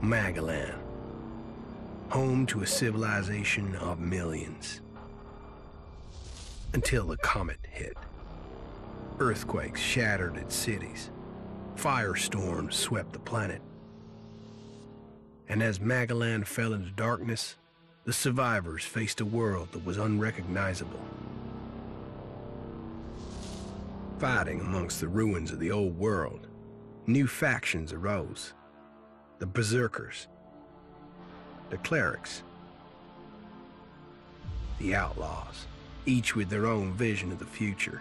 Magellan, home to a civilization of millions. Until the comet hit. Earthquakes shattered its cities. Firestorms swept the planet. And as Magellan fell into darkness, the survivors faced a world that was unrecognizable. Fighting amongst the ruins of the old world, new factions arose. The Berserkers, the Clerics, the Outlaws, each with their own vision of the future.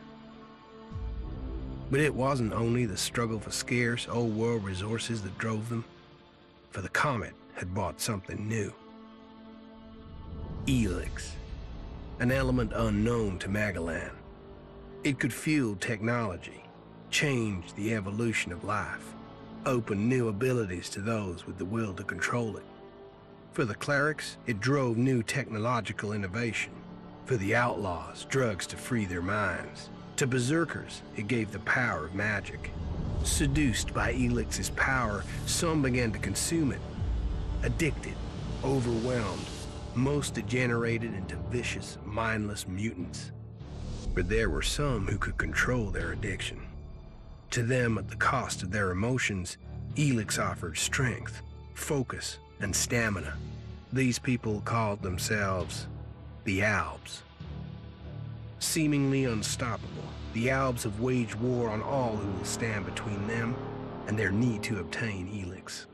But it wasn't only the struggle for scarce old world resources that drove them, for the comet had brought something new. Elex, an element unknown to Magellan. It could fuel technology, change the evolution of life, open new abilities to those with the will to control it. For the clerics, it drove new technological innovation. For the outlaws, drugs to free their minds. To berserkers, it gave the power of magic. Seduced by Elix's power, some began to consume it. Addicted, overwhelmed, most degenerated into vicious, mindless mutants. But there were some who could control their addiction. To them, at the cost of their emotions, Elex offered strength, focus, and stamina. These people called themselves the Albs. Seemingly unstoppable, the Albs have waged war on all who will stand between them and their need to obtain Elex.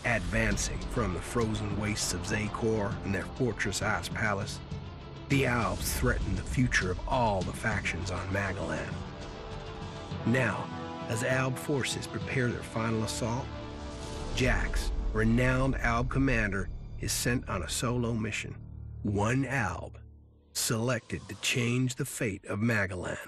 Advancing from the frozen wastes of Zakor and their fortress Ice Palace, the Albs threaten the future of all the factions on Magellan. Now, as Alb forces prepare their final assault, Jax, renowned Alb commander, is sent on a solo mission. One Alb, selected to change the fate of Magellan.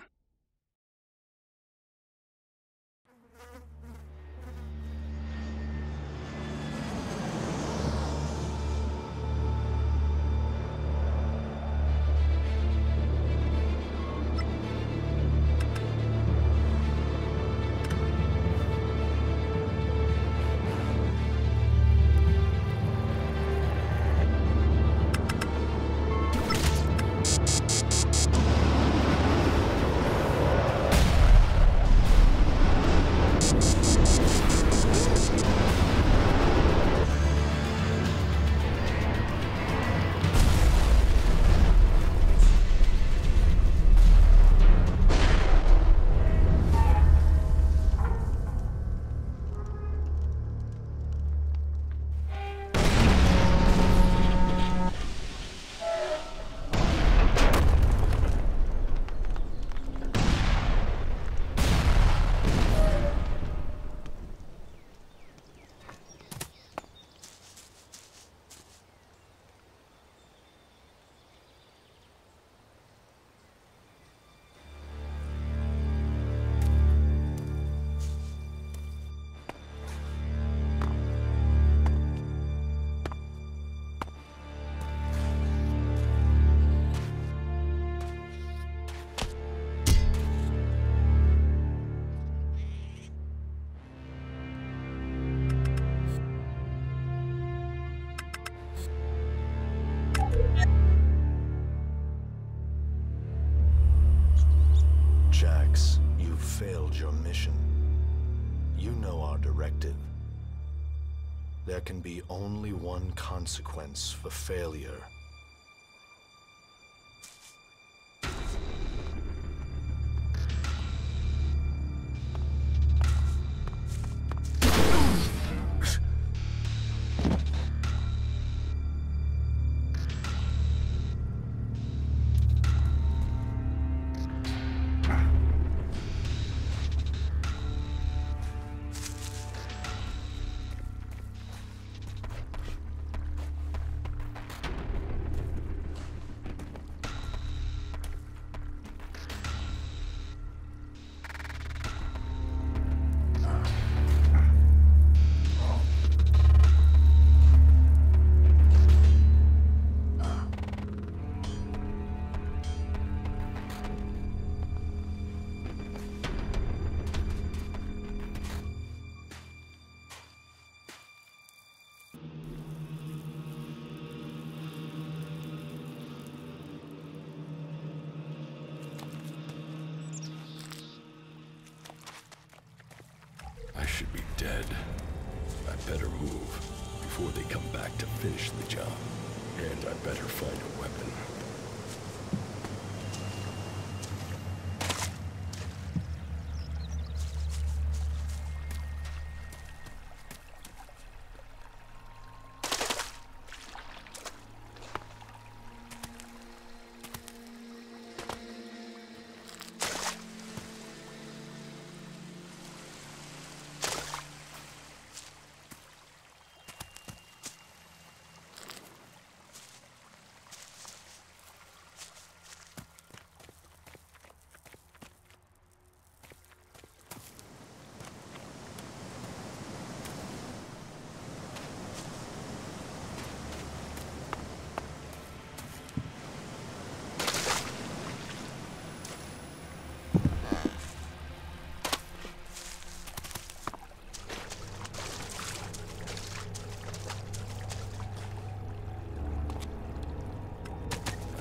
Jax, you've failed your mission. You know our directive. There can be only one consequence for failure. should be dead. I better move before they come back to finish the job. And I better find a weapon.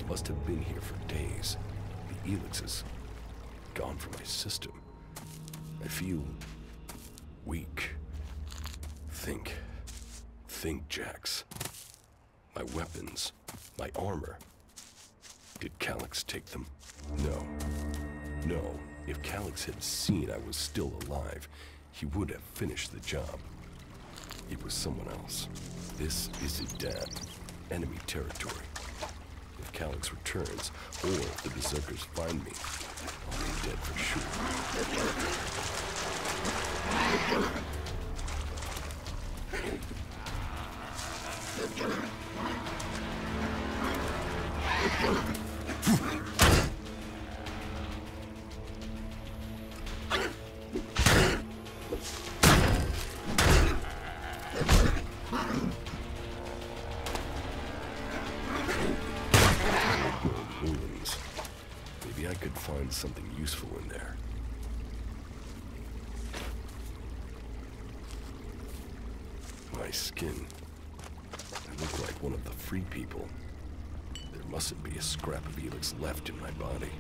Must have been here for days. The Elex is gone from my system. I feel weak. Think, Jax. My weapons, my armor. Did Calyx take them? No. If Calyx had seen I was still alive, he would have finished the job. It was someone else. This is Idan, enemy territory. If Calyx returns, or if the Berserkers find me, I'll be dead for Maybe I could find something useful in there. My skin. I look like one of the free people. There mustn't be a scrap of Elex left in my body.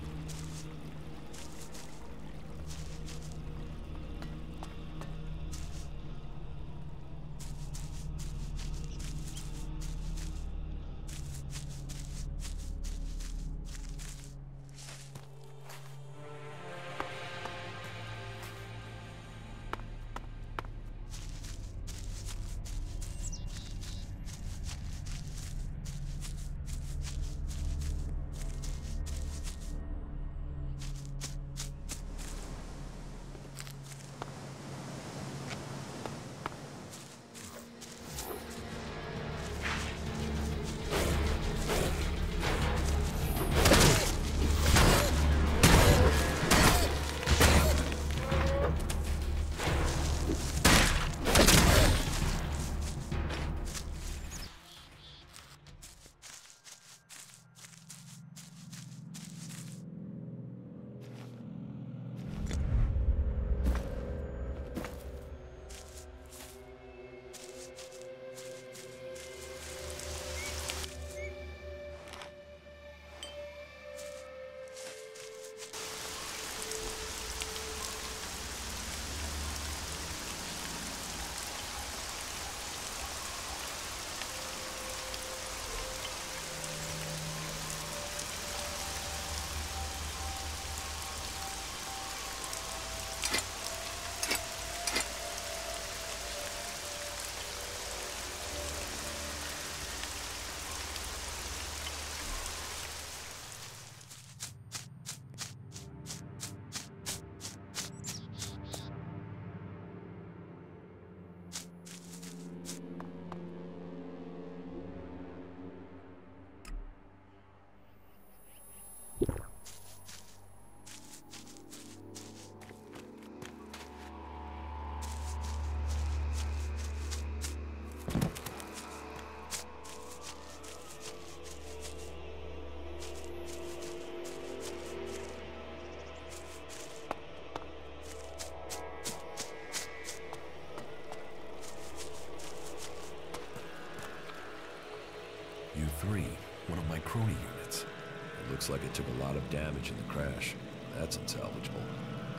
U3, one of my crony units. It looks like it took a lot of damage in the crash. That's unsalvageable.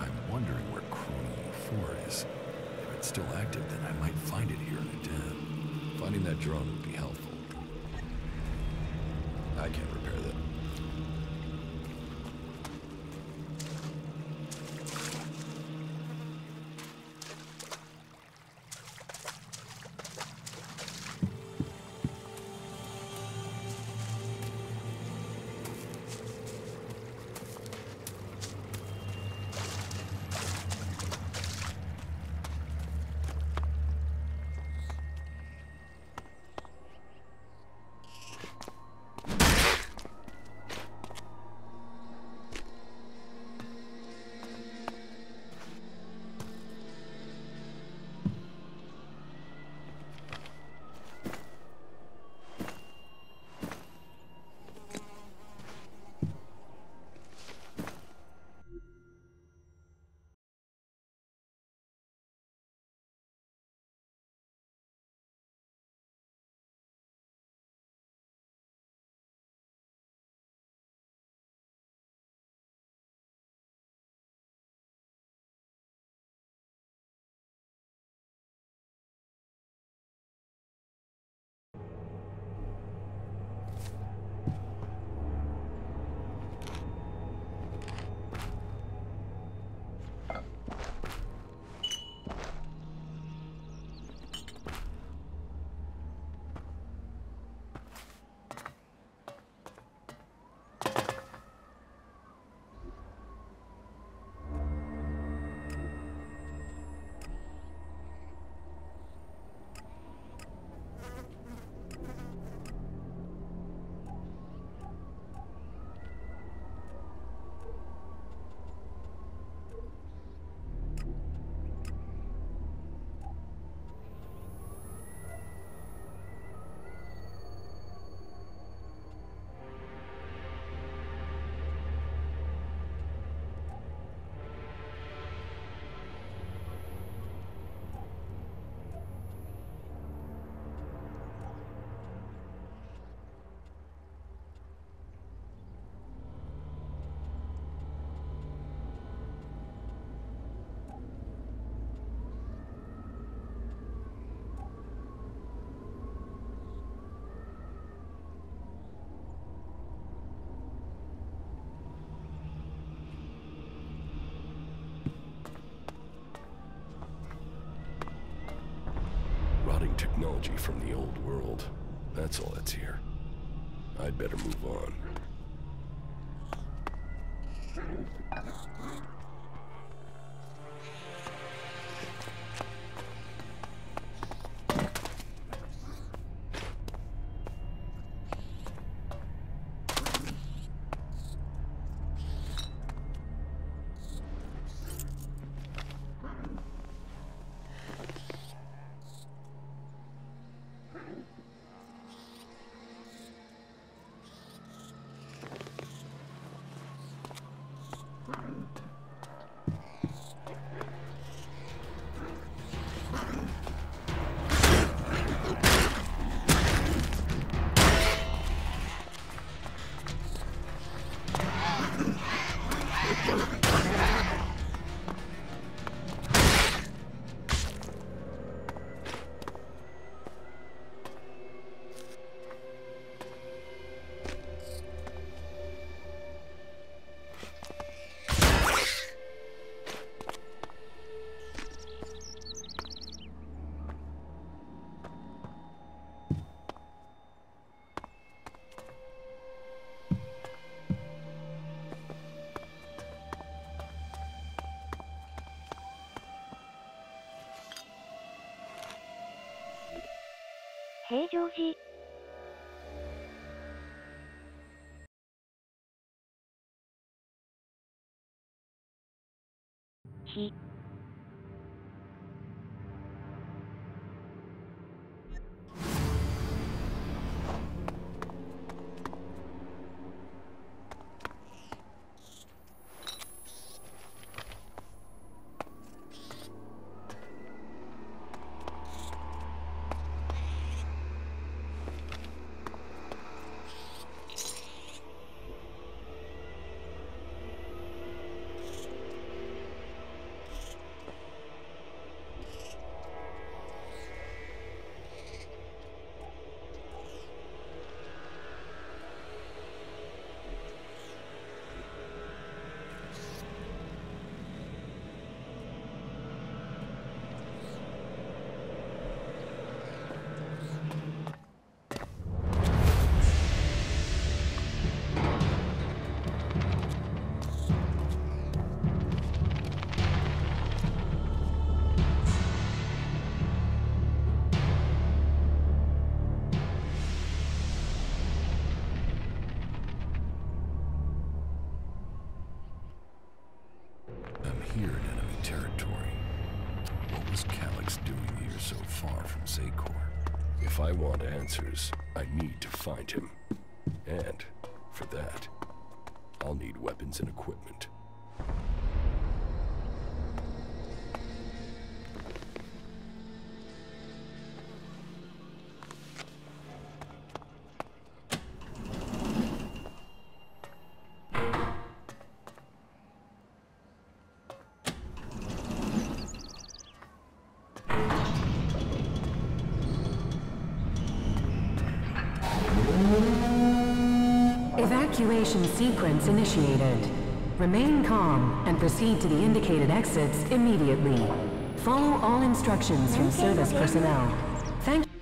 I'm wondering where crony U4 is. If it's it's still active, then I might find it here in a den. Finding that drone would be helpful. I can't repair that. Technology from the old world. That's all that's here. I'd better move on.平常時。日。so far from Zakor. If I want answers, I need to find him. And, for that, I'll need weapons and equipment. Evacuation sequence initiated. Remain calm and proceed to the indicated exits immediately. Follow all instructions from service personnel. Thank you.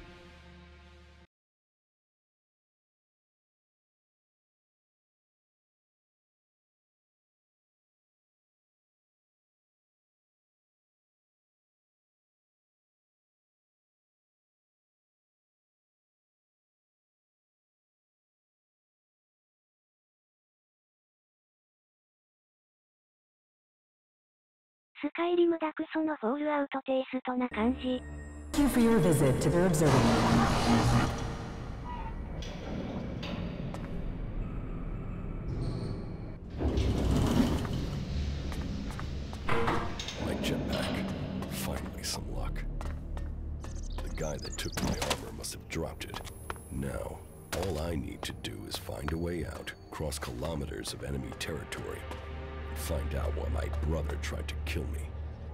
スカイリムだクソのフォールアウトテイストな感じ。Thank you for your visit to the observatory. My jetpack. Finally some luck. The guy that took my armor must have dropped it. Now, all I need to do is find a way out, cross kilometers of enemy territory, and find out why my brother tried to kill me.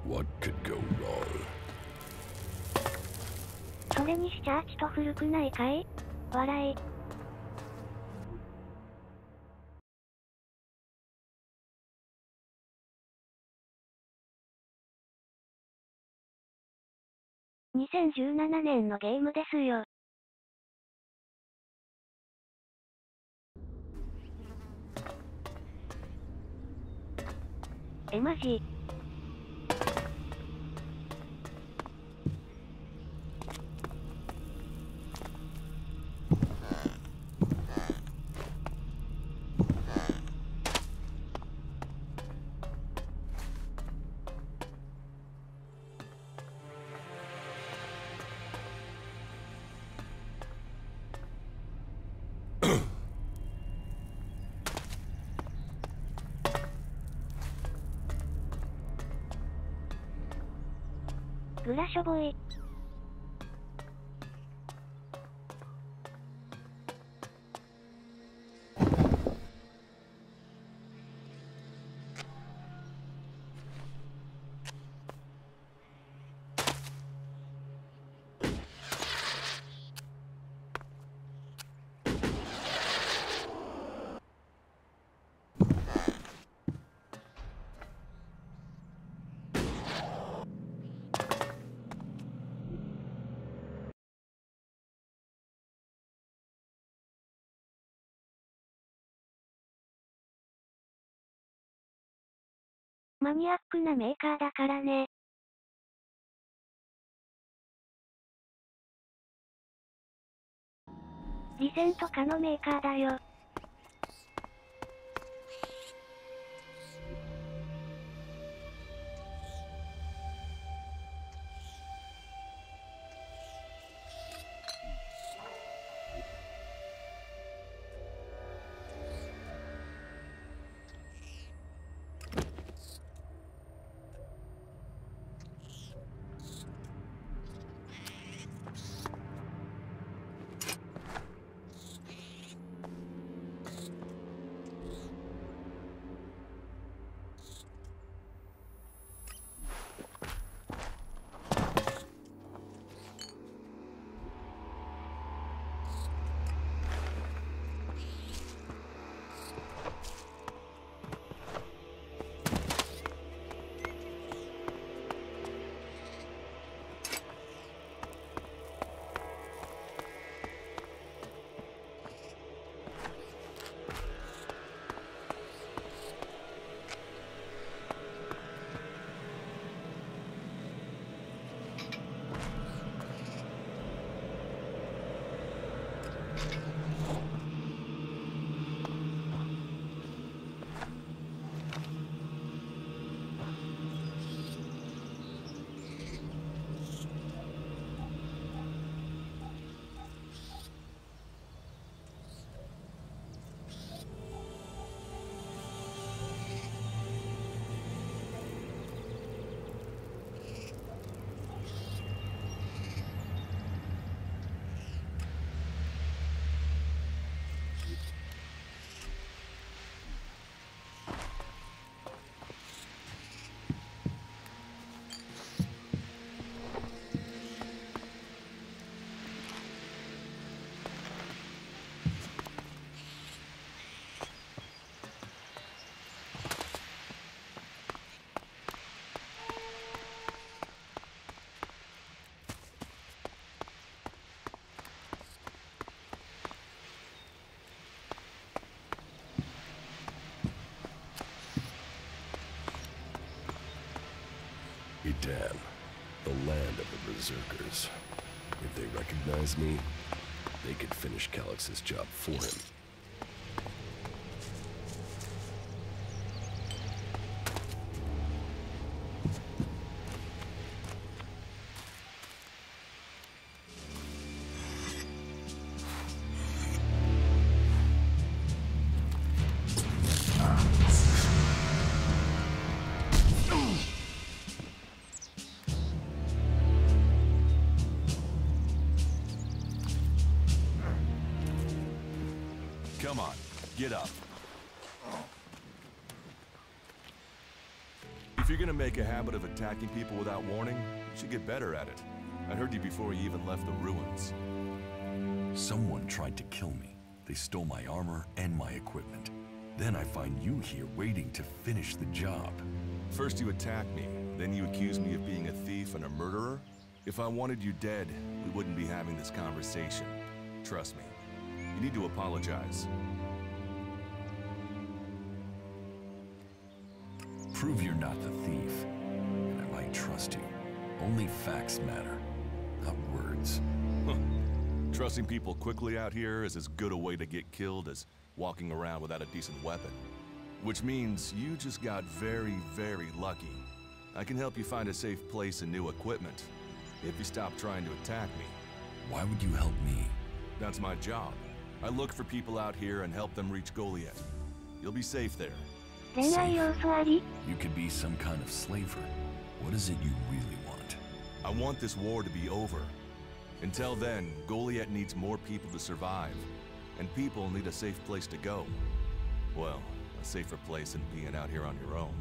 What could go wrong? それにしちゃちと古くないかい？笑い。2017年のゲームですよ。マジ？グラしょぼい。マニアックなメーカーだからね。リセンとかのメーカーだよ。Itan, the land of the Berserkers. If they recognize me, they could finish Calix's job for him. Come on, get up. If you're gonna make a habit of attacking people without warning, you should get better at it. I heard you before you even left the ruins. Someone tried to kill me. They stole my armor and my equipment. Then I find you here waiting to finish the job. First you attack me, then you accuse me of being a thief and a murderer? If I wanted you dead, we wouldn't be having this conversation. Trust me. You need to apologize. Prove you're not the thief, and I might trust you. Only facts matter, not words. Trusting people quickly out here is as good a way to get killed as walking around without a decent weapon. Which means you just got very, very lucky. I can help you find a safe place and new equipment, if you stop trying to attack me. Why would you help me? That's my job. I look for people out here and help them reach Goliath. You'll be safe there. 恋愛要素あり You could be some kind of slaver. What is it you really want? I want this war to be over. Until then, Goliath needs more people to survive. And people need a safe place to go. Well, a safer place than being out here on your own.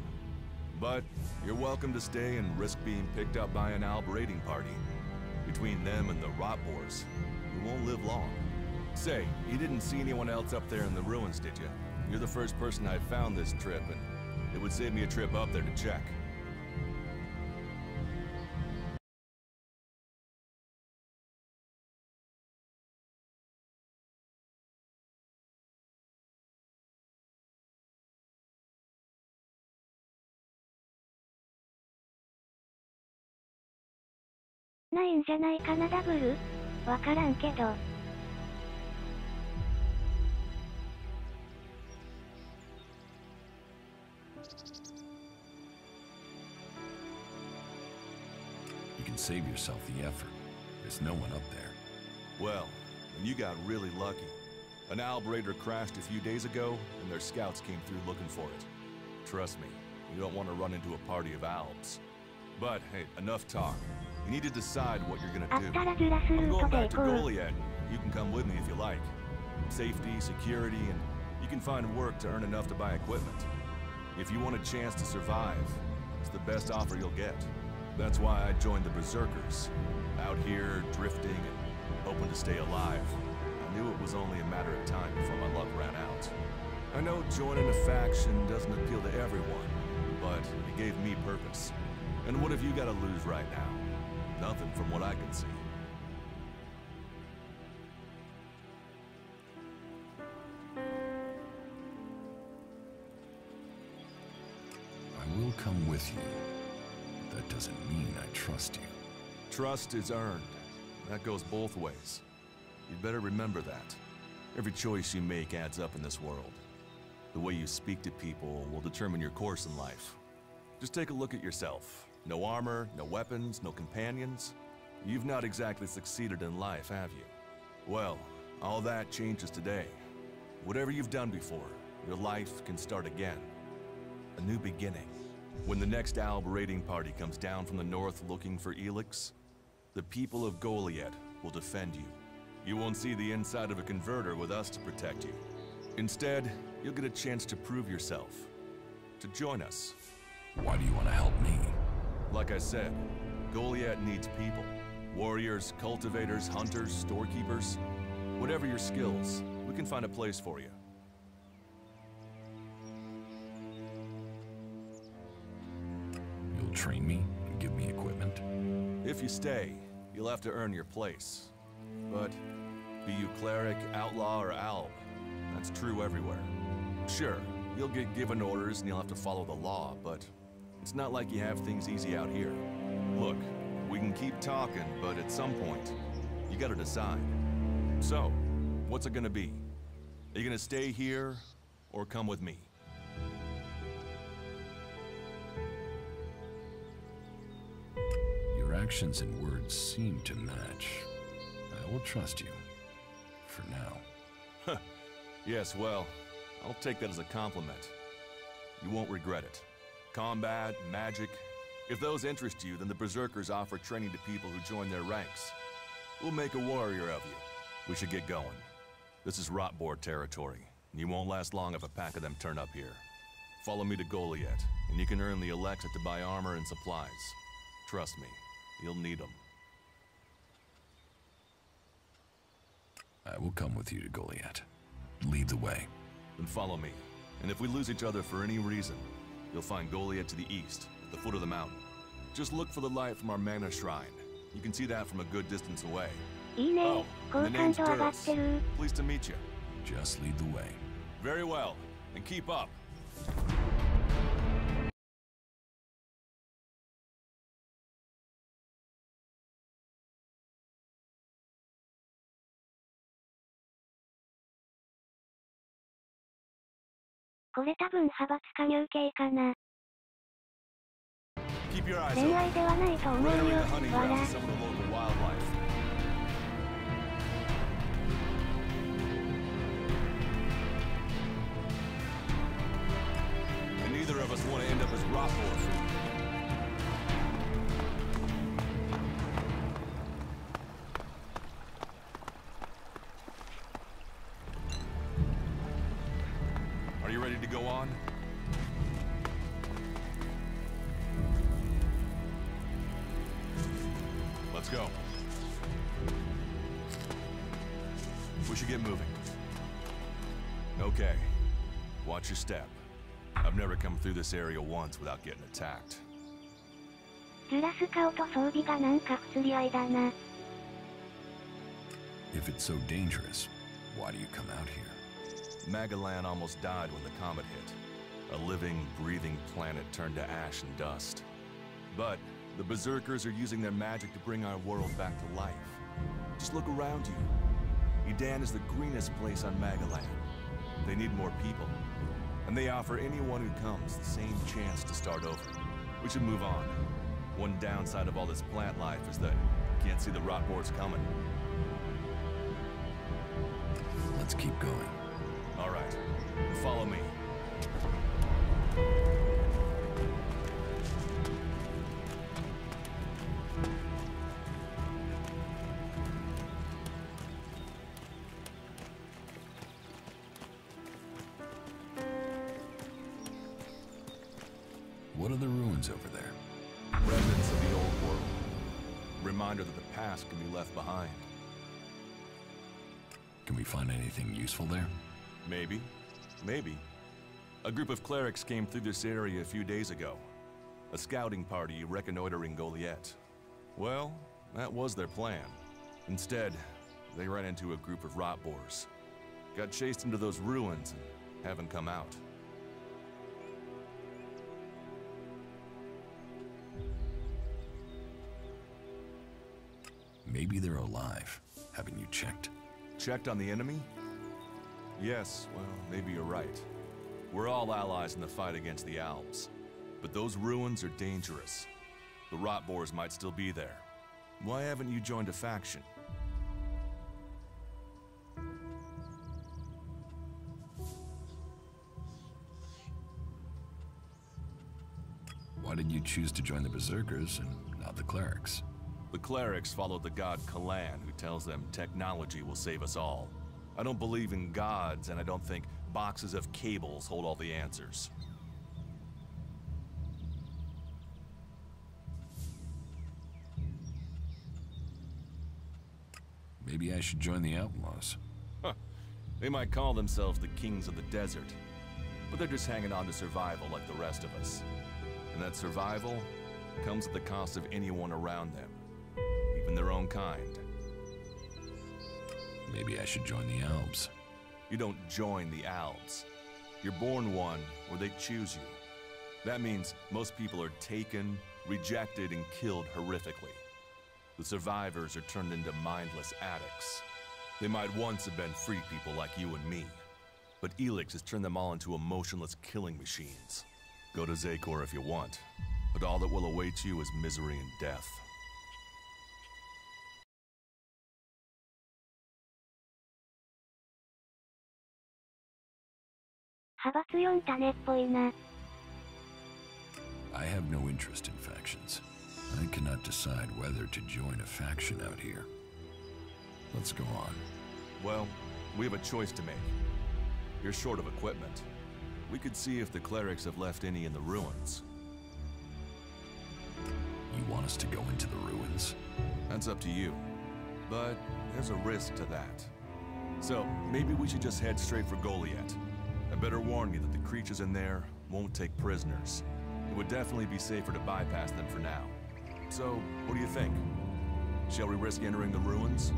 But you're welcome to stay and risk being picked up by an Alb raiding party. Between them and the rot boars, you won't live long. Say, you didn't see anyone else up there in the ruins, did you? You're the first person I found this trip, and it would save me a trip up there to check.ないんじゃないかなダブル？わからんけど。You can save yourself the effort. There's no one up there. Well, then you got really lucky. An Alb raider crashed a few days ago, and their scouts came through looking for it. Trust me, you don't want to run into a party of Albs. But, hey, enough talk. You need to decide what you're あ gonna っ do. たらずらすル I'm ート going で back 行 to こう。 Goliath. You can come with me if you like. Safety, security, and you can find work to earn enough to buy equipment. If you want a chance to survive, it's the best offer you'll get. That's why I joined the Berserkers. Out here, drifting, and hoping to stay alive. I knew it was only a matter of time before my luck ran out. I know joining a faction doesn't appeal to everyone, but it gave me purpose. And what have you got to lose right now? Nothing from what I can see. I will come with you. That doesn't mean I trust you. Trust is earned. That goes both ways. You'd better remember that. Every choice you make adds up in this world. The way you speak to people will determine your course in life. Just take a look at yourself. No armor, no weapons, no companions. You've not exactly succeeded in life, have you? Well, all that changes today. Whatever you've done before, your life can start again. A new beginning. When the next Alb raiding party comes down from the north looking for Elex, the people of Goliath will defend you. You won't see the inside of a converter with us to protect you. Instead, you'll get a chance to prove yourself. To join us. Why do you want to help me? Like I said, Goliath needs people. Warriors, cultivators, hunters, storekeepers. Whatever your skills, we can find a place for you. You'll train me and give me equipment? If you stay, you'll have to earn your place. But be you cleric, outlaw, or alb, that's true everywhere. Sure, you'll get given orders and you'll have to follow the law, but It's not like you have things easy out here. Look, we can keep talking, but at some point, you gotta decide. So, what's it gonna be? Are you gonna stay here, or come with me? Your actions and words seem to match. I will trust you. For now. Yes, well, I'll take that as a compliment. You won't regret it. Combat, magic. If those interest you, then the Berserkers offer training to people who join their ranks. We'll make a warrior of you. We should get going. This is Rotboard territory, and you won't last long if a pack of them turn up here. Follow me to Goliath, and you can earn the Elex to buy armor and supplies. Trust me, you'll need them. I will come with you to Goliath. Lead the way. Then follow me, and if we lose each other for any reason, you'll find Goliath to the east, at the foot of the mountain. Just look for the light from our mana shrine. You can see that from a good distance away. Oh, and the name's Duras. Pleased to meet you. Just lead the way. Very well, and keep up. これ多分派閥加入系かな。恋愛ではないと思うよ、わら。Neither of us want to end up as Rotboard. Are you ready to go on? Let's go. We should get moving. Okay. Watch your step. I've never come through this area once without getting attacked. ズラスカオと装備がなんか不釣り合いだな。If it's so dangerous, why do you come out here? Magalan almost died when the comet hit. A living, breathing planet turned to ash and dust. But the Berserkers are using their magic to bring our world back to life. Just look around you. Edan is the greenest place on Magalan. They need more people. And they offer anyone who comes the same chance to start over. We should move on. One downside of all this plant life is that you can't see the Rotboards coming. Let's keep going. All right, follow me. What are the ruins over there? Remnants of the old world. Reminder that the past can be left behind. Can we find anything useful there? Maybe. Maybe. A group of clerics came through this area a few days ago. A scouting party reconnoitering Goliath. Well, that was their plan. Instead, they ran into a group of Rotboars. Got chased into those ruins and haven't come out. Maybe they're alive. Haven't you checked? Checked on the enemy? Yes, well, maybe you're right. We're all allies in the fight against the Alps. But those ruins are dangerous. The Rotboars might still be there. Why haven't you joined a faction? Why did you choose to join the Berserkers and not the clerics? The clerics follow the god Kalan, who tells them technology will save us all. I don't believe in gods, and I don't think boxes of cables hold all the answers. Maybe I should join the Outlaws. Huh. They might call themselves the kings of the desert, but they're just hanging on to survival like the rest of us. And that survival comes at the cost of anyone around them, even their own kind. Maybe I should join the Alps. You don't join the Alps. You're born one, or they choose you. That means most people are taken, rejected, and killed horrifically. The survivors are turned into mindless addicts. They might once have been free people like you and me, but Elex has turned them all into emotionless killing machines. Go to Zakor if you want, but all that will await you is misery and death. 派閥4種っぽいな。I have no interest in factions. I cannot decide whether to join a faction out here. Let's go on. Well, we have a choice to make. You're short of equipment. We could see if the clerics have left any in the ruins. You want us to go into the ruins? That's up to you. But there's a risk to that. So, maybe we should just head straight for Goliath. I better warn you that the creatures in there won't take prisoners. It would definitely be safer to bypass them for now. So, what do you think? Shall we risk entering the ruins?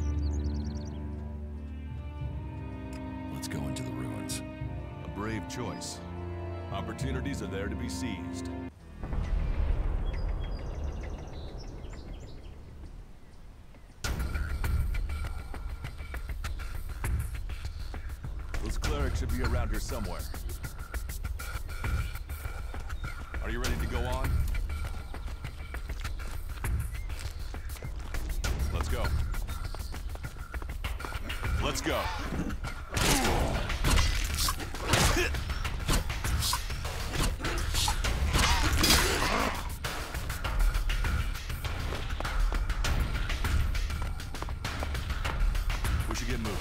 Let's go into the ruins. A brave choice. Opportunities are there to be seized. Those clerics should be around here somewhere. Are you ready to go on? Let's go. Let's go. We should get moving.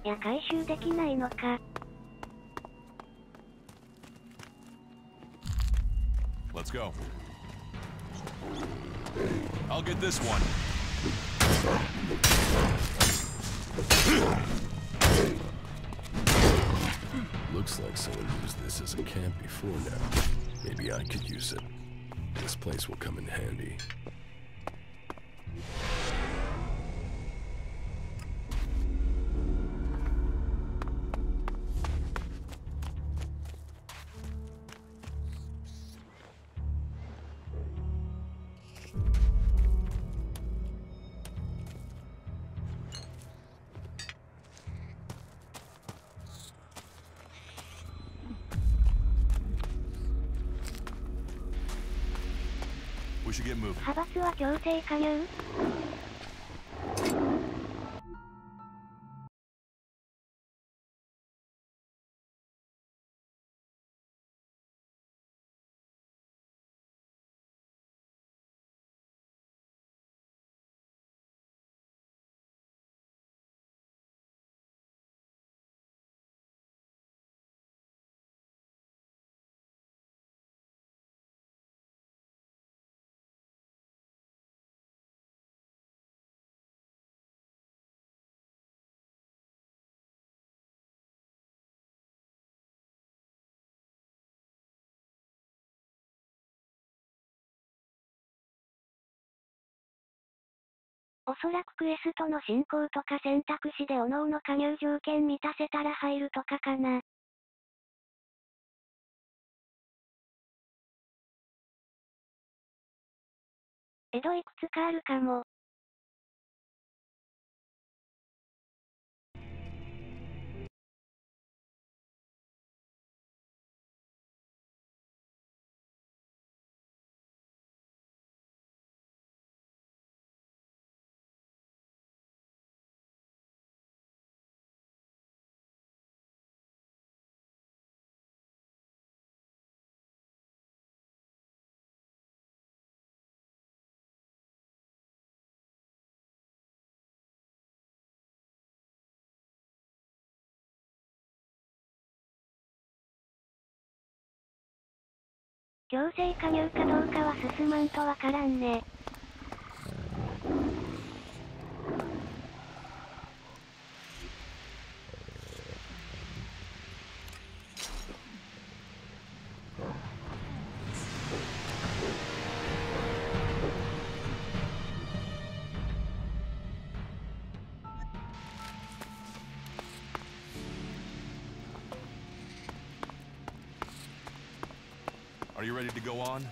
いや、回収できないのか。Let's go. I'll get this one. Looks like someone used this as a camp before now. Maybe I could use it. This place will come in handy. We should get moving. 派閥は強制加入？おそらくクエストの進行とか選択肢で各々加入条件満たせたら入るとかかな。江戸いくつかあるかも。強制加入かどうかは進まんとわからんね。ready to go on?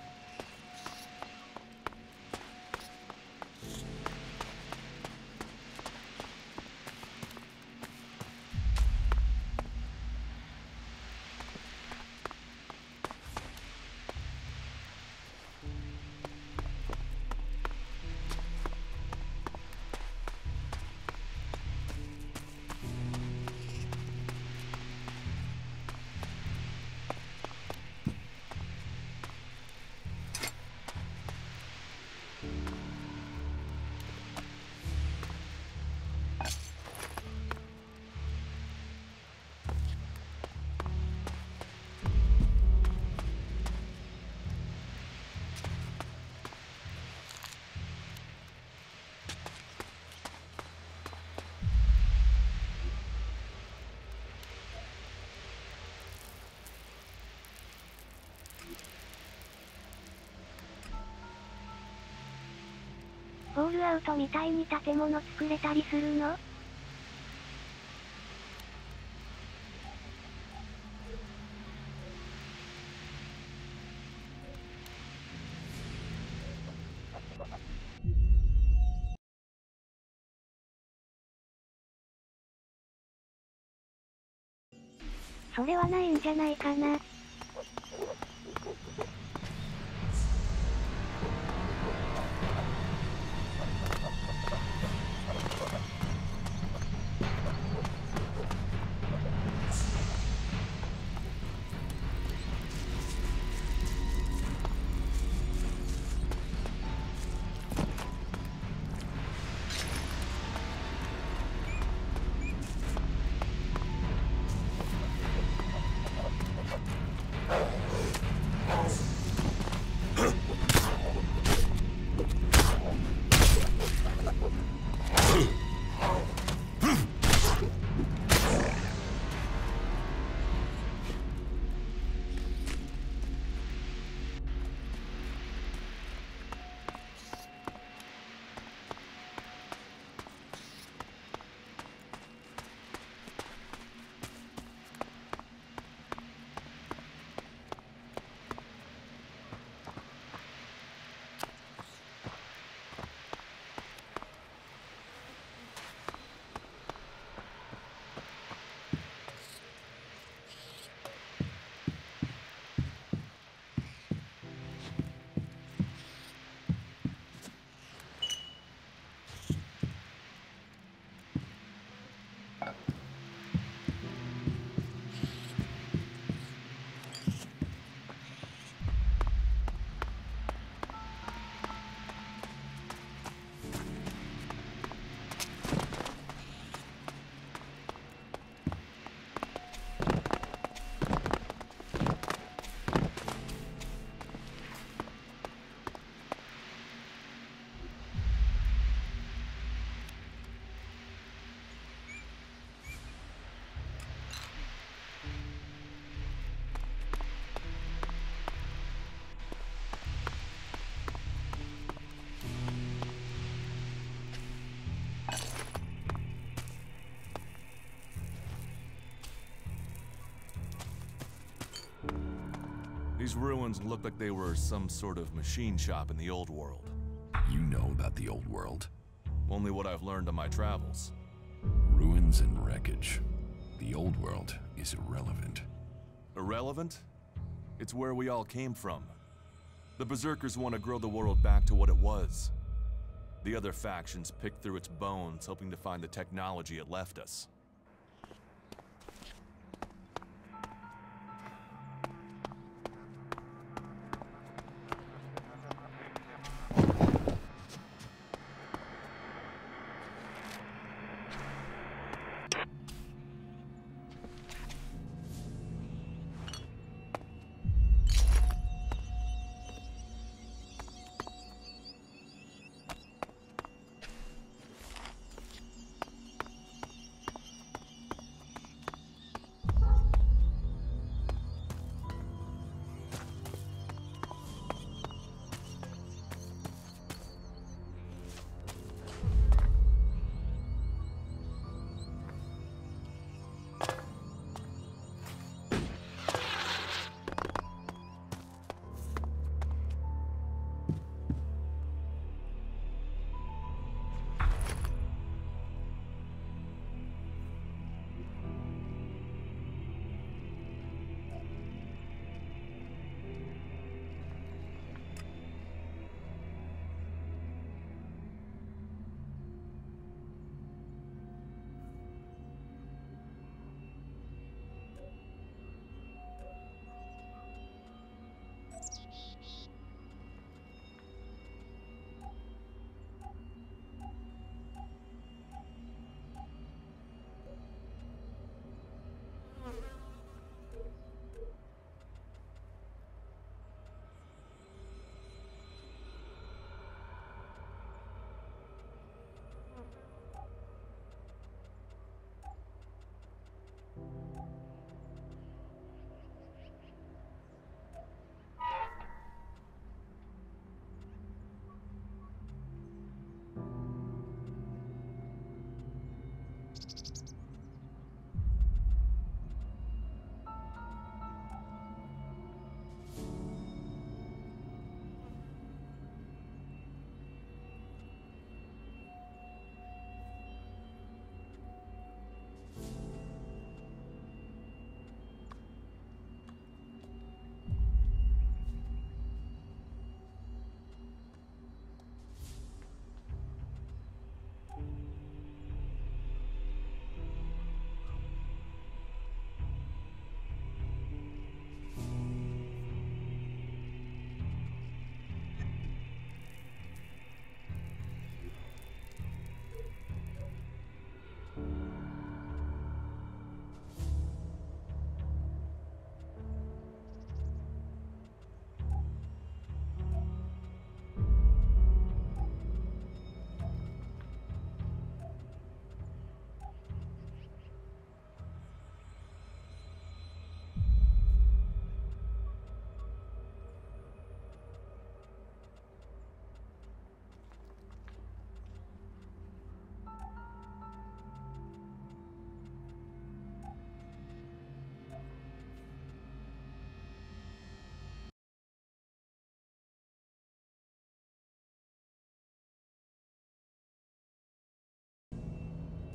フォールアウトみたいに建物作れたりするの？それはないんじゃないかな。These ruins look like they were some sort of machine shop in the old world. You know about the old world? Only what I've learned on my travels. Ruins and wreckage. The old world is irrelevant. Irrelevant? It's where we all came from. The Berserkers want to grow the world back to what it was. The other factions pick through its bones, hoping to find the technology it left us.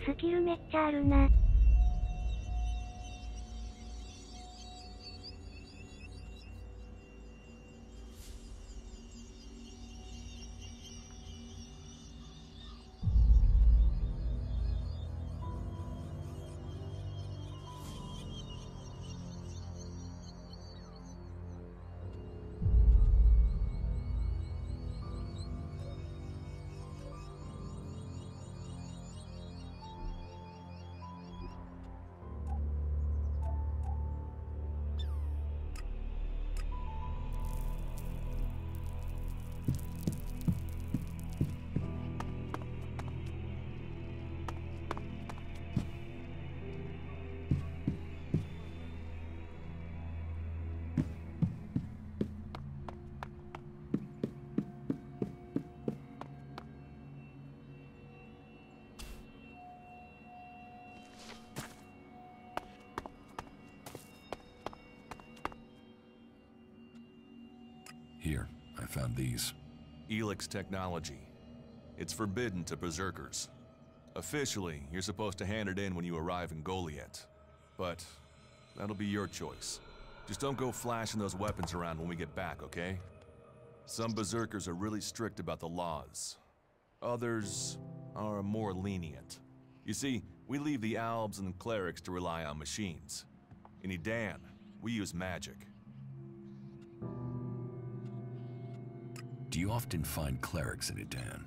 スキルめっちゃあるな。Here, I found these. Elex technology. It's forbidden to berserkers. Officially, you're supposed to hand it in when you arrive in Goliath. But that'll be your choice. Just don't go flashing those weapons around when we get back, okay? Some berserkers are really strict about the laws. Others are more lenient. You see, we leave the albs and clerics to rely on machines. In Edan, we use magic. Do you often find clerics in Edan?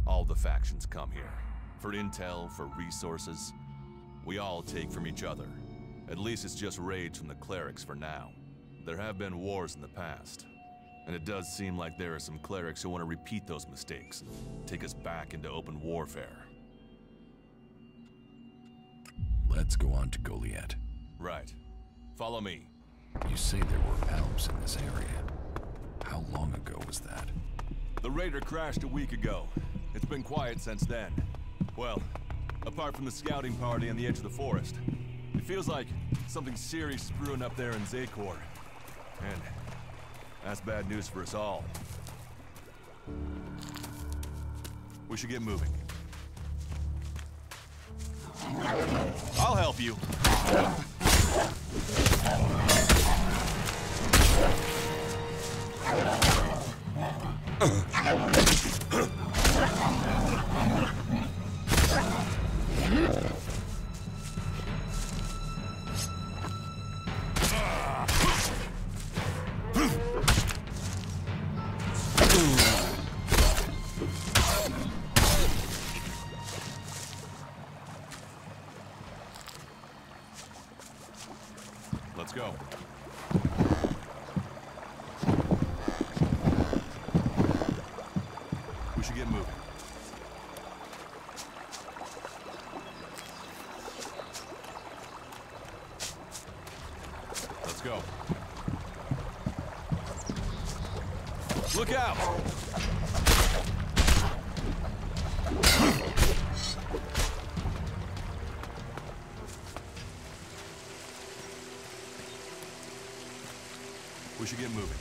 All the factions come here. For intel, for resources. We all take from each other. At least it's just raids from the clerics for now. There have been wars in the past. And it does seem like there are some clerics who want to repeat those mistakes and take us back into open warfare. Let's go on to Goliath. Right. Follow me. You say there were Alps in this area. How long ago was that? The raider crashed a week ago. It's been quiet since then. Well, apart from the scouting party on the edge of the forest. It feels like something serious is brewing up there in Zakor. And that's bad news for us all. We should get moving. I'll help you. Let's go. We should get moving. Let's go. Look out! We should get moving.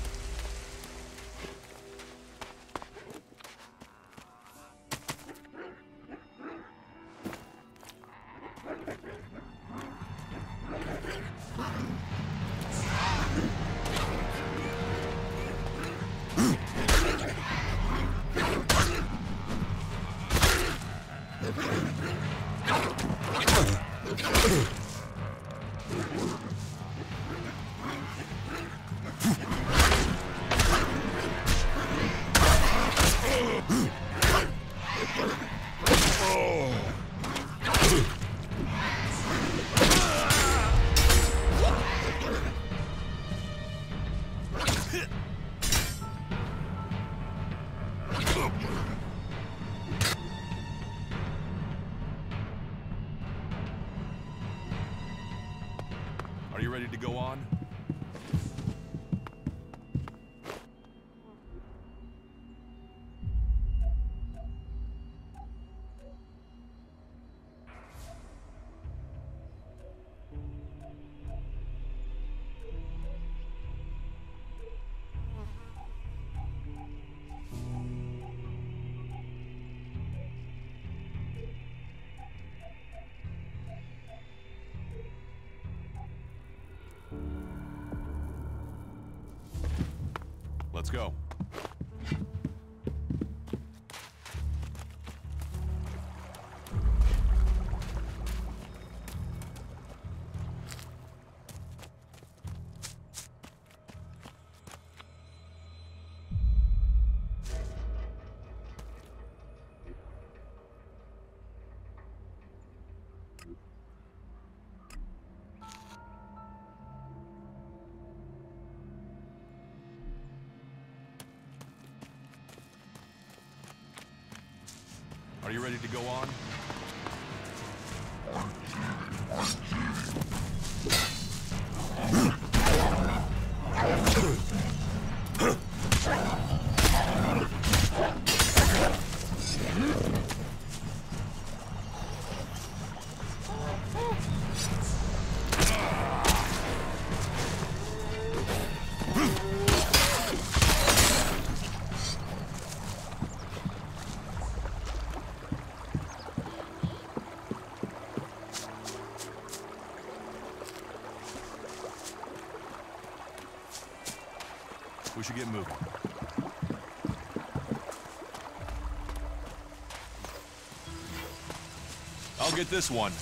Are you ready to go on? go. Are you ready to go on? We should get moving. I'll get this one.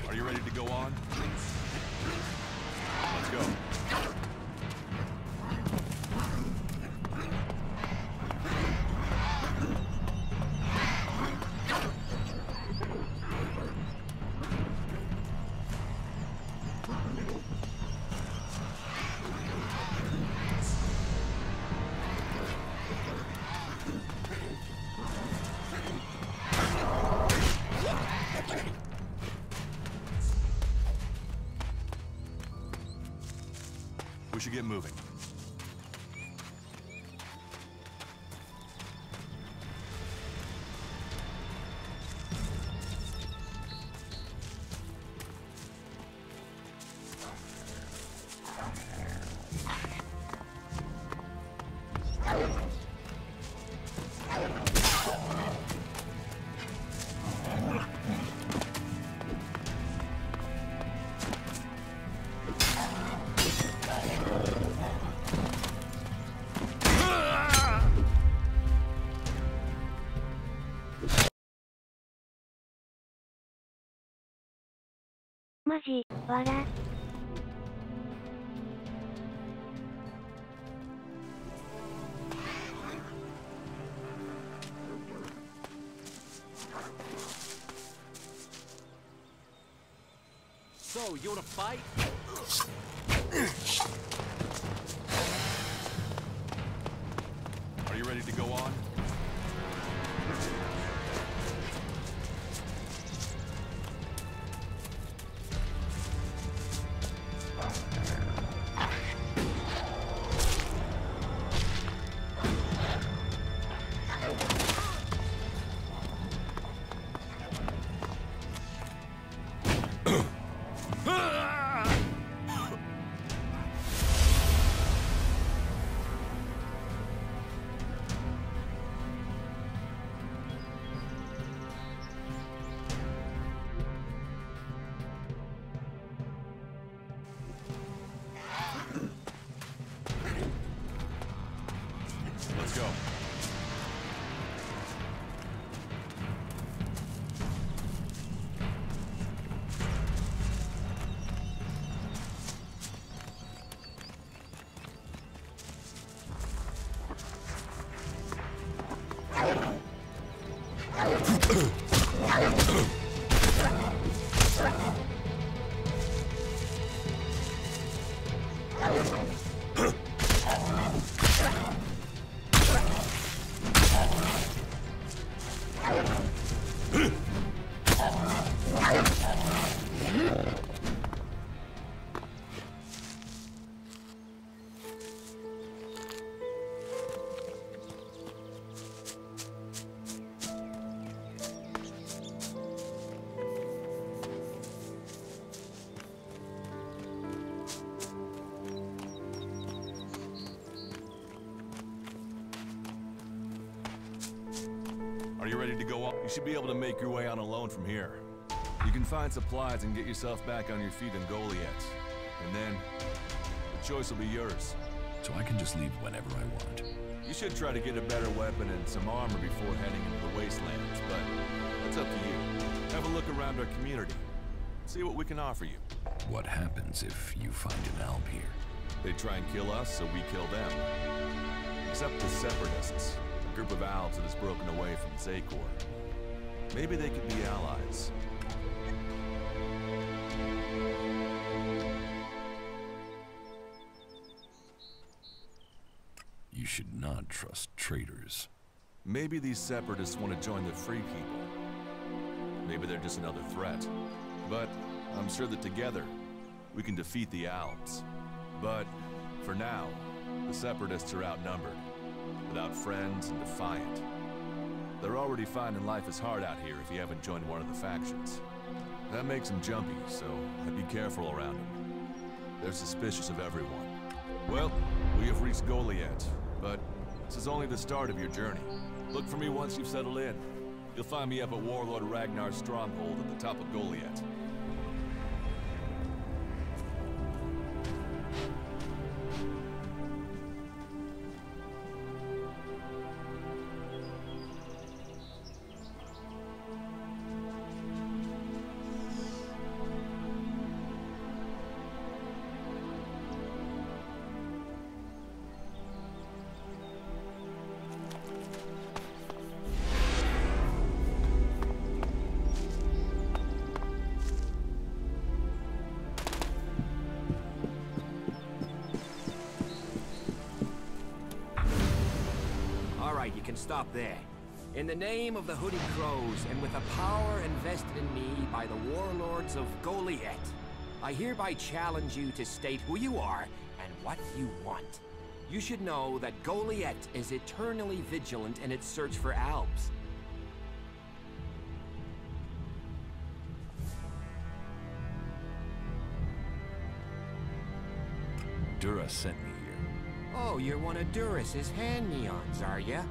Are you ready to go on? Let's go. We should get moving.マジ、わら。So, you wanna fight? Are you ready to go on? Are you ready to go up? You should be able to make your way on alone from here. You can find supplies and get yourself back on your feet in Goliath. And then, the choice will be yours. So I can just leave whenever I want. You should try to get a better weapon and some armor before heading into the wastelands, but that's up to you. Have a look around our community. See what we can offer you. What happens if you find an alb here? They try and kill us, so we kill them. Except the Separatists, a group of Albs that has broken away from Zakor. Maybe they could be allies. You should not trust traitors. Maybe these Separatists want to join the Free People. Maybe they're just another threat. But I'm sure that together, we can defeat the Albs. But, for now, the Separatists are outnumbered, without friends and defiant. They're already finding life is hard out here if you haven't joined one of the factions. That makes them jumpy, so I'd be careful around them. They're suspicious of everyone. Well, we have reached Goliath, but this is only the start of your journey. Look for me once you've settled in. You'll find me up at Warlord Ragnar's stronghold at the top of Goliath. You can stop there. In the name of the Hooded Crows, and with a power invested in me by the warlords of Goliath, I hereby challenge you to state who you are and what you want. You should know that Goliath is eternally vigilant in its search for Albs. Dura sent me here. Oh, you're one of Duras's hand-me-ons, are ya?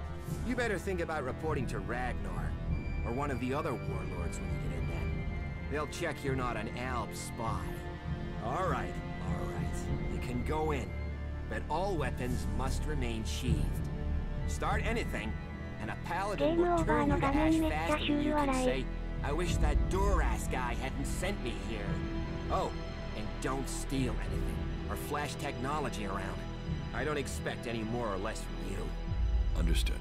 You better think about reporting to Ragnar, or one of the other warlords when you get in there. They'll check you're not an Alb spy. All right. You can go in, but all weapons must remain sheathed. Start anything, and a paladin will turn you to ash fast, and you can say, I wish that Duras guy hadn't sent me here. Oh, and don't steal anything, or flash technology around. I don't expect any more or less from you. Understood.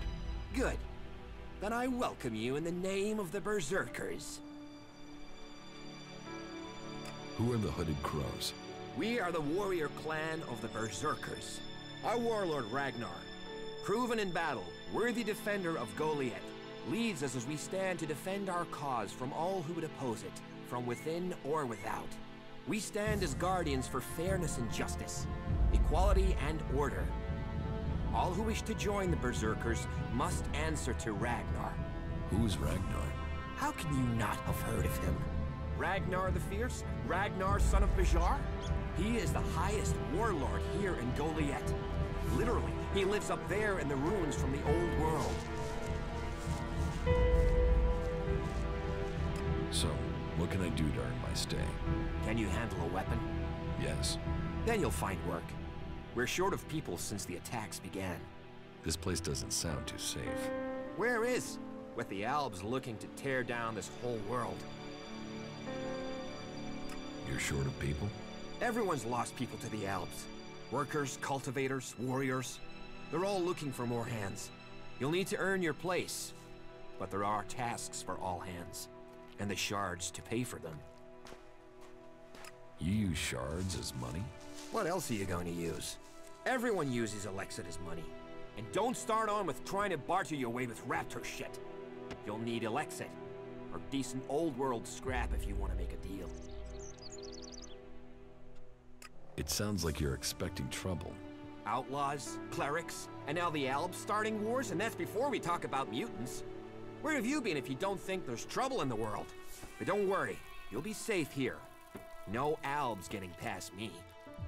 Good. Then I welcome you in the name of the Berserkers. Who are the Hooded Crows? We are the warrior clan of the Berserkers. Our warlord Ragnar, proven in battle, worthy defender of Goliath, leads us as we stand to defend our cause from all who would oppose it, from within or without. We stand as guardians for fairness and justice, equality and order. All who wish to join the Berserkers must answer to Ragnar. Who's Ragnar? How can you not have heard of him? Ragnar the Fierce? Ragnar, son of Bajar? He is the highest warlord here in Goliath. Literally, he lives up there in the ruins from the old world. So, what can I do during my stay? Can you handle a weapon? Yes. Then you'll find work. We're short of people since the attacks began. This place doesn't sound too safe. Where is? With the Albs looking to tear down this whole world. You're short of people? Everyone's lost people to the Albs. Workers, cultivators, warriors. They're all looking for more hands. You'll need to earn your place. But there are tasks for all hands. And the shards to pay for them. You use shards as money? What else are you going to use? Everyone uses Elex as money. And don't start on with trying to barter your way with raptor shit. You'll need Elex. or decent old world scrap if you want to make a deal. It sounds like you're expecting trouble. Outlaws, clerics, and now the Albs starting wars, and that's before we talk about mutants. Where have you been if you don't think there's trouble in the world? But don't worry, you'll be safe here. No Albs getting past me.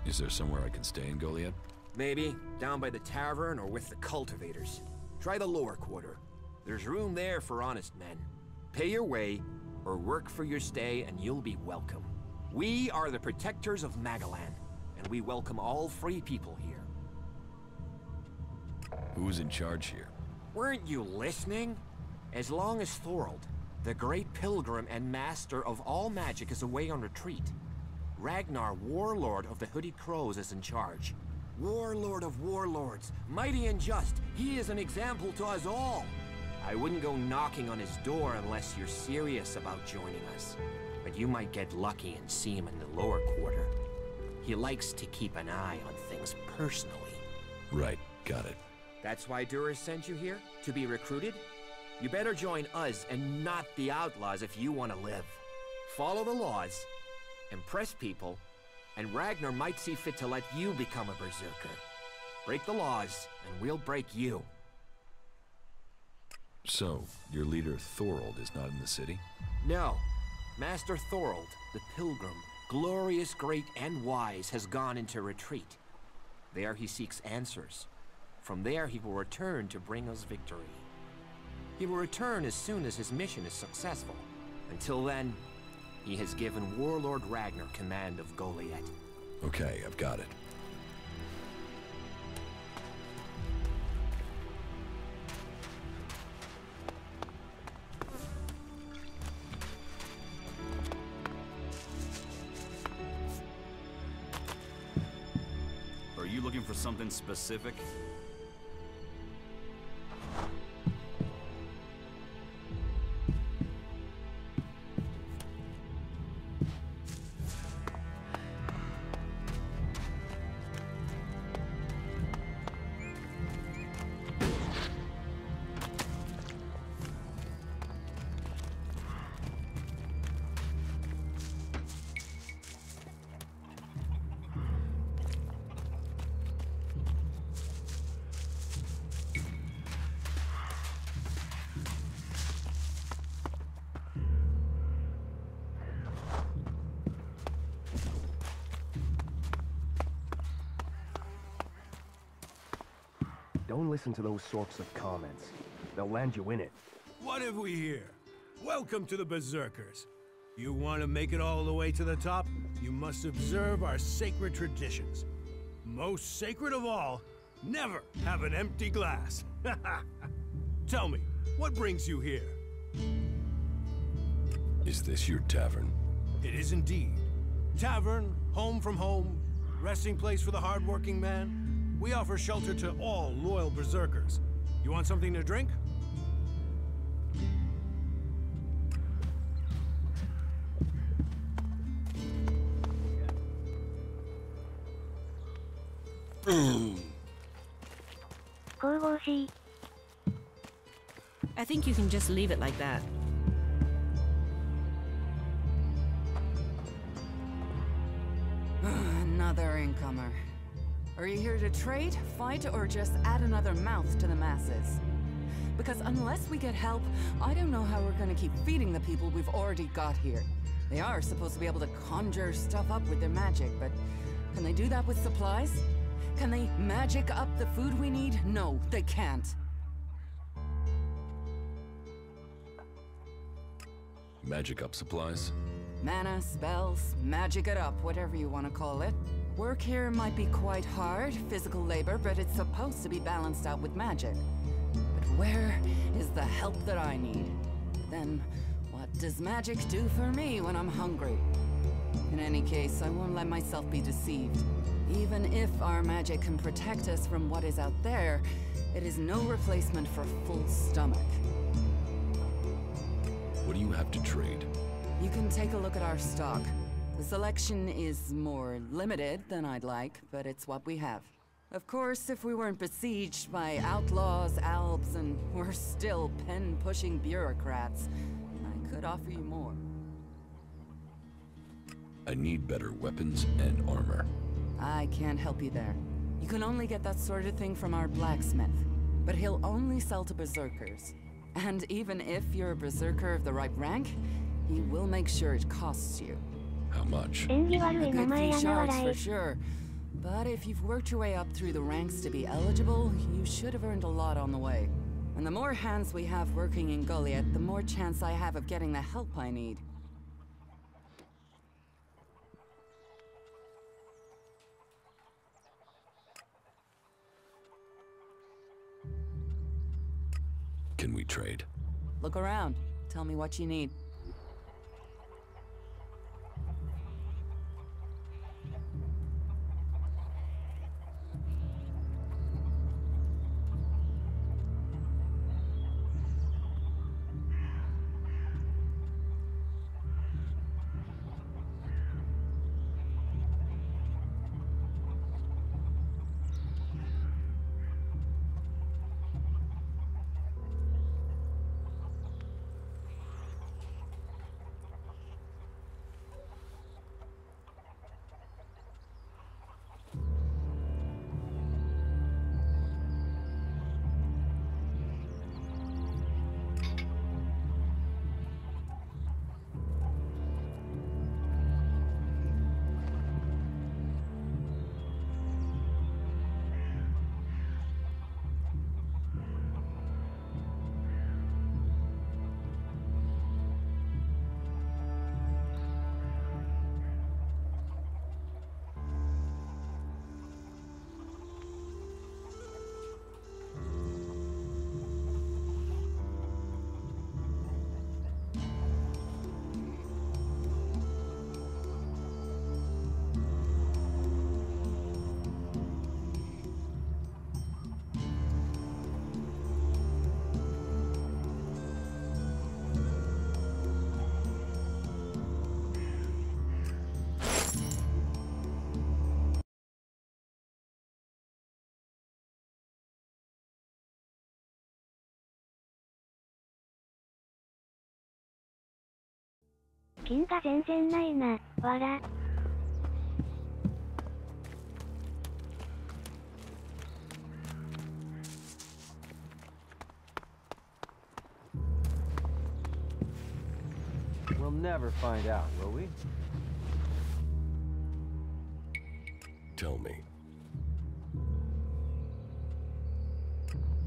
Is there somewhere I can stay in Goliath? Maybe down by the tavern or with the cultivators. Try the lower quarter. There's room there for honest men. Pay your way or work for your stay and you'll be welcome. We are the protectors of Magalan, and we welcome all free people here. Who's in charge here? Weren't you listening? As long as Thorold, the great pilgrim and master of all magic, is away on retreat, Ragnar, warlord of the Hooded Crows, is in charge. Warlord of warlords, mighty and just, he is an example to us all. I wouldn't go knocking on his door unless you're serious about joining us. But you might get lucky and see him in the lower quarter. He likes to keep an eye on things personally. Right, got it. That's why Duras sent you here? To be recruited? You better join us and not the outlaws if you want to live. Follow the laws, impress people, and Ragnar might see fit to let you become a berserker. Break the laws, and we'll break you. So, your leader Thorold is not in the city? No. Master Thorold, the pilgrim, glorious, great, and wise, has gone into retreat. There he seeks answers. From there he will return to bring us victory. He will return as soon as his mission is successful. Until then, he has given Warlord Ragnar command of Goliath. Okay, I've got it. Are you looking for something specific? Don't listen to those sorts of comments. They'll land you in it. What have we here? Welcome to the Berserkers. You want to make it all the way to the top? You must observe our sacred traditions. Most sacred of all, never have an empty glass. Tell me, what brings you here? Is this your tavern? It is indeed. Tavern, home from home, resting place for the hard-working man. We offer shelter to all loyal berserkers. You want something to drink? I think you can just leave it like that. Another incomer. Are you here to trade, fight, or just add another mouth to the masses? Because unless we get help, I don't know how we're gonna keep feeding the people we've already got here. They are supposed to be able to conjure stuff up with their magic, but can they do that with supplies? Can they magic up the food we need? No, they can't. Magic up supplies? Mana, spells, magic it up, whatever you want to call it. Work here might be quite hard, physical labor, but it's supposed to be balanced out with magic. But where is the help that I need? Then, what does magic do for me when I'm hungry? In any case, I won't let myself be deceived. Even if our magic can protect us from what is out there, it is no replacement for full stomach. What do you have to trade? You can take a look at our stock. The selection is more limited than I'd like, but it's what we have. Of course, if we weren't besieged by outlaws, Albs, and we're still pen-pushing bureaucrats, I could could offer you more. I need better weapons and armor. I can't help you there. You can only get that sort of thing from our blacksmith. But he'll only sell to berserkers. And even if you're a berserker of the right rank, he will make sure it costs you. How much? A good few shards for sure. But if you've worked your way up through the ranks to be eligible, you should have earned a lot on the way. And the more hands we have working in Goliath, the more chance I have of getting the help I need. Can we trade? Look around. Tell me what you need.金が全然ないな、わら。We'll never find out, will we? Tell me.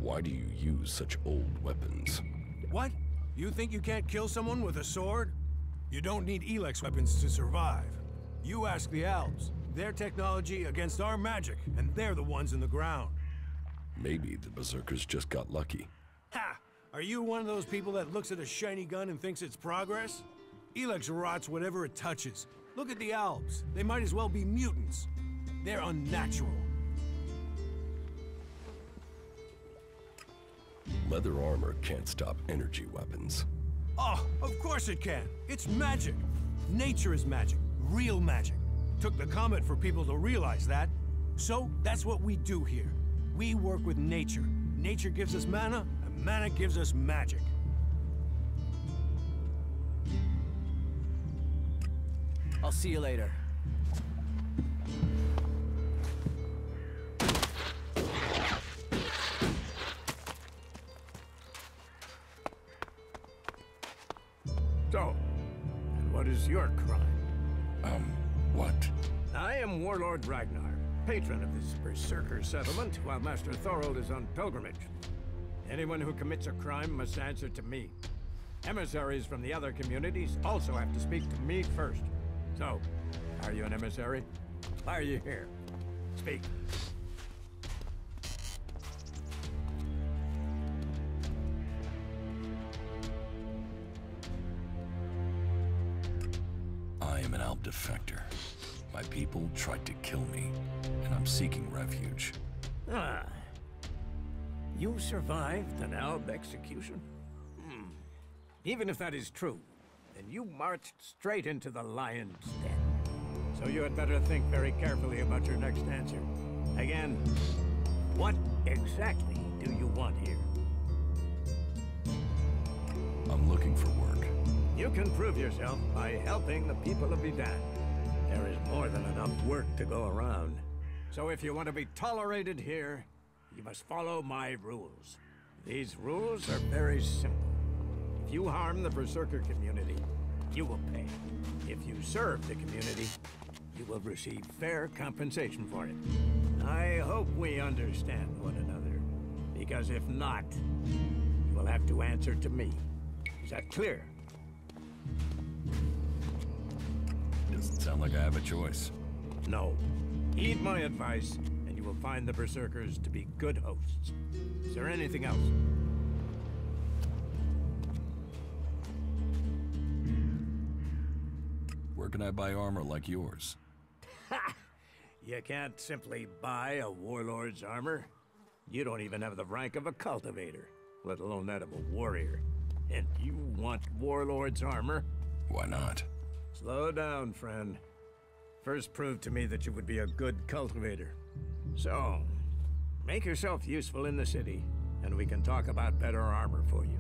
Why do you use such old weapons? What? You think you can't kill someone with a sword? You don't need Elex weapons to survive. You ask the Alps. Their technology against our magic, and they're the ones in the ground. Maybe the Berserkers just got lucky. Ha! Are you one of those people that looks at a shiny gun and thinks it's progress? Elex rots whatever it touches. Look at the Alps. They might as well be mutants. They're unnatural. Leather armor can't stop energy weapons. Oh, of course it can. It's magic. Nature is magic. Real magic. Took the comet for people to realize that. So, that's what we do here. We work with nature. Nature gives us mana, and mana gives us magic. I'll see you later. So, and what is your crime? What? I am Warlord Ragnar, patron of this Berserker settlement, while Master Thorold is on pilgrimage. Anyone who commits a crime must answer to me. Emissaries from the other communities also have to speak to me first. So, are you an emissary? Why are you here? Speak. I am an Alp defector. My people tried to kill me, and I'm seeking refuge. Ah. You survived an Alb execution? Even if that is true, then you marched straight into the lion's den. So you had better think very carefully about your next answer. Again, what exactly do you want here? I'm looking for work. You can prove yourself by helping the people of Vidan. There is more than enough work to go around. So if you want to be tolerated here, you must follow my rules. These rules are very simple. If you harm the Berserker community, you will pay. If you serve the community, you will receive fair compensation for it. I hope we understand one another, because if not, you will have to answer to me. Is that clear? Doesn't sound like I have a choice. No. Heed my advice, and you will find the Berserkers to be good hosts. Is there anything else? Where can I buy armor like yours? Ha! You can't simply buy a warlord's armor. You don't even have the rank of a cultivator, let alone that of a warrior. And you want warlord's armor? Why not? Slow down, friend. First prove to me that you would be a good cultivator. So, make yourself useful in the city, and we can talk about better armor for you.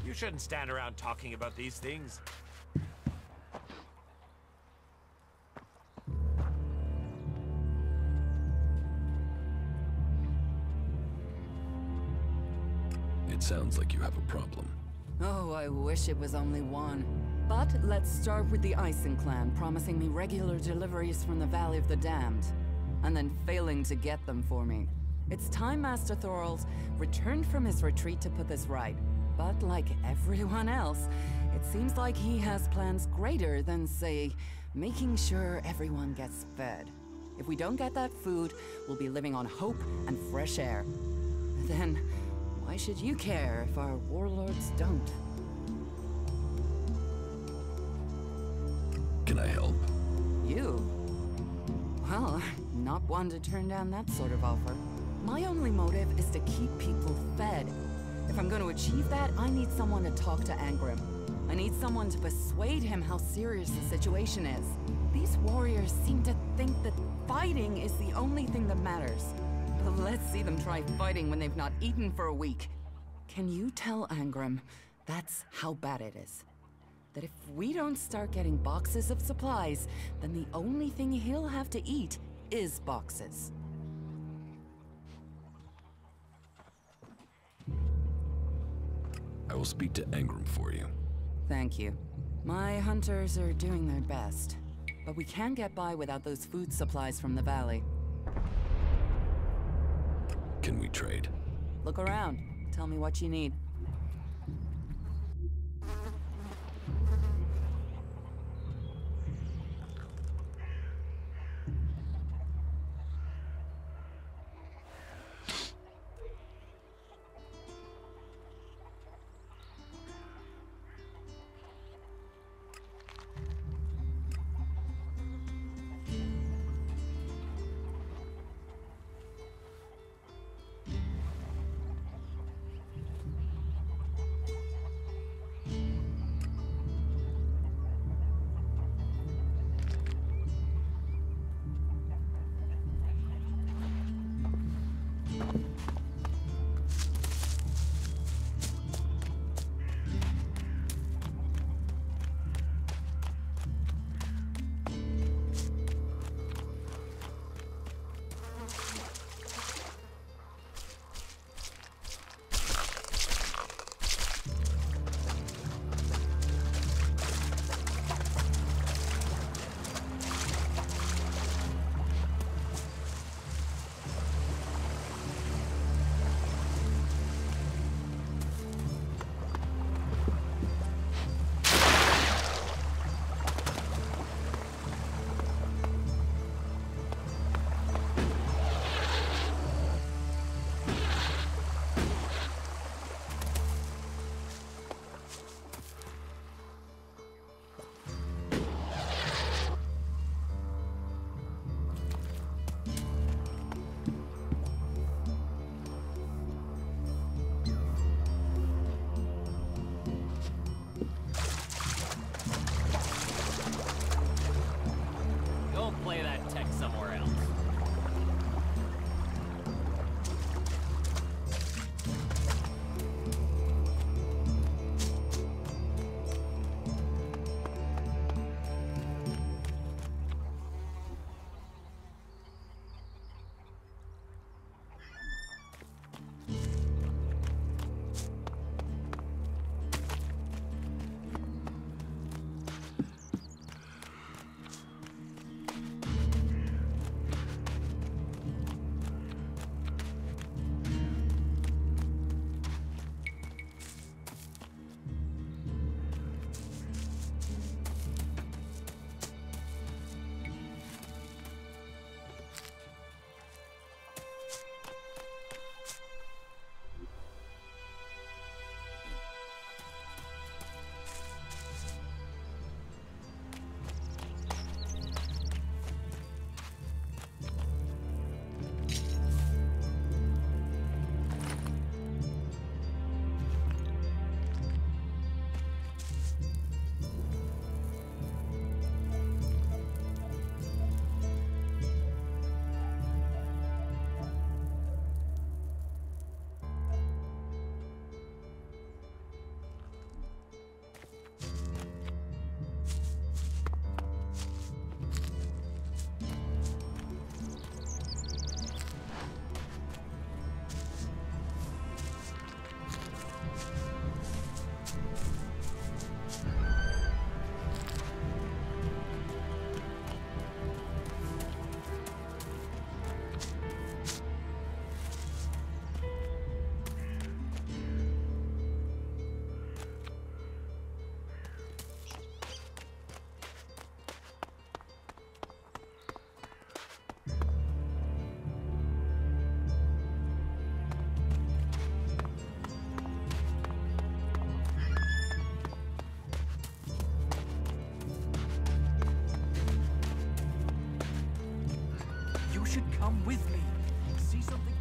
You shouldn't stand around talking about these things. It sounds like you have a problem. Oh, I wish it was only one. But let's start with the Ison clan promising me regular deliveries from the Valley of the Damned, and then failing to get them for me. It's time Master Thorald returned from his retreat to put this right. But like everyone else, it seems like he has plans greater than, say, making sure everyone gets fed. If we don't get that food, we'll be living on hope and fresh air. Then, why should you care if our warlords don't? Can I help? You? Well, I'm not one to turn down that sort of offer. My only motive is to keep people fed. If I'm going to achieve that, I need someone to talk to Angrim. I need someone to persuade him how serious the situation is. These warriors seem to think that fighting is the only thing that matters. But let's see them try fighting when they've not eaten for a week. Can you tell Angrim that's how bad it is? That if we don't start getting boxes of supplies, then the only thing he'll have to eat is boxes. I will speak to Angrim for you. Thank you. My hunters are doing their best, but we can't get by without those food supplies from the valley. Can we trade? Look around. Tell me what you need.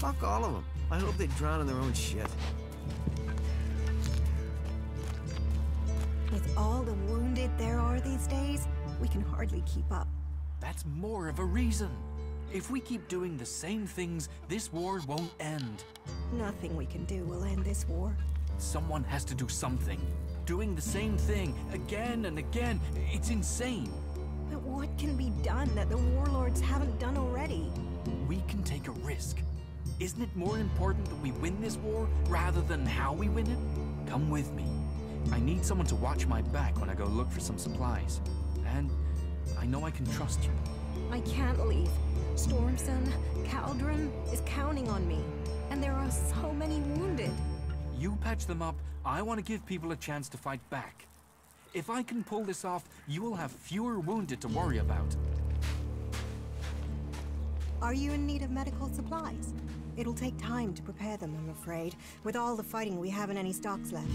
Fuck all of them. I hope they drown in their own shit. With all the wounded there are these days, we can hardly keep up. That's more of a reason. If we keep doing the same things, this war won't end. Nothing we can do will end this war. Someone has to do something. Doing the same thing again and again, it's insane. But what can be done that the warlords haven't done already? We can take a risk. Isn't it more important that we win this war rather than how we win it? Come with me. I need someone to watch my back when I go look for some supplies. And I know I can trust you. I can't leave. Stormson, Caldron is counting on me. And there are so many wounded. You patch them up. I want to give people a chance to fight back. If I can pull this off, you will have fewer wounded to worry about. Are you in need of medical supplies? It'll take time to prepare them, I'm afraid. With all the fighting, we haven't any stocks left.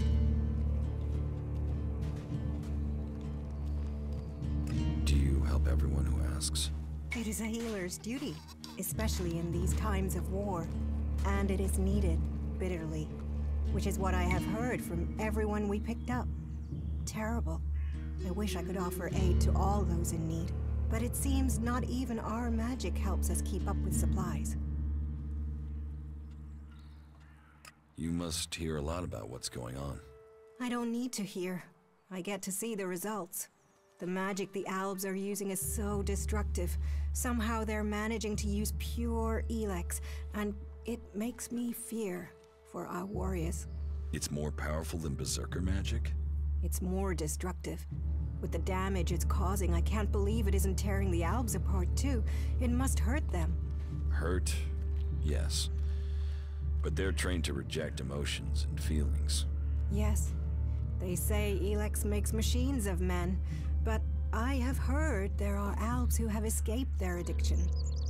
Do you help everyone who asks? It is a healer's duty, especially in these times of war. And it is needed, bitterly. Which is what I have heard from everyone we picked up. Terrible. I wish I could offer aid to all those in need. But it seems not even our magic helps us keep up with supplies. You must hear a lot about what's going on. I don't need to hear. I get to see the results. The magic the Albs are using is so destructive. Somehow they're managing to use pure Elex, and it makes me fear for our warriors. It's more powerful than Berserker magic? It's more destructive. With the damage it's causing, I can't believe it isn't tearing the Albs apart too. It must hurt them. Hurt? Yes. But they're trained to reject emotions and feelings. Yes. They say Elex makes machines of men, but I have heard there are Albs who have escaped their addiction.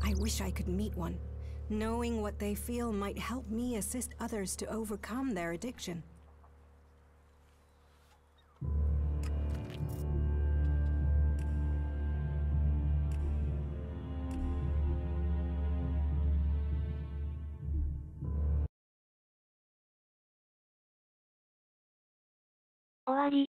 I wish I could meet one. Knowing what they feel might help me assist others to overcome their addiction.終わり。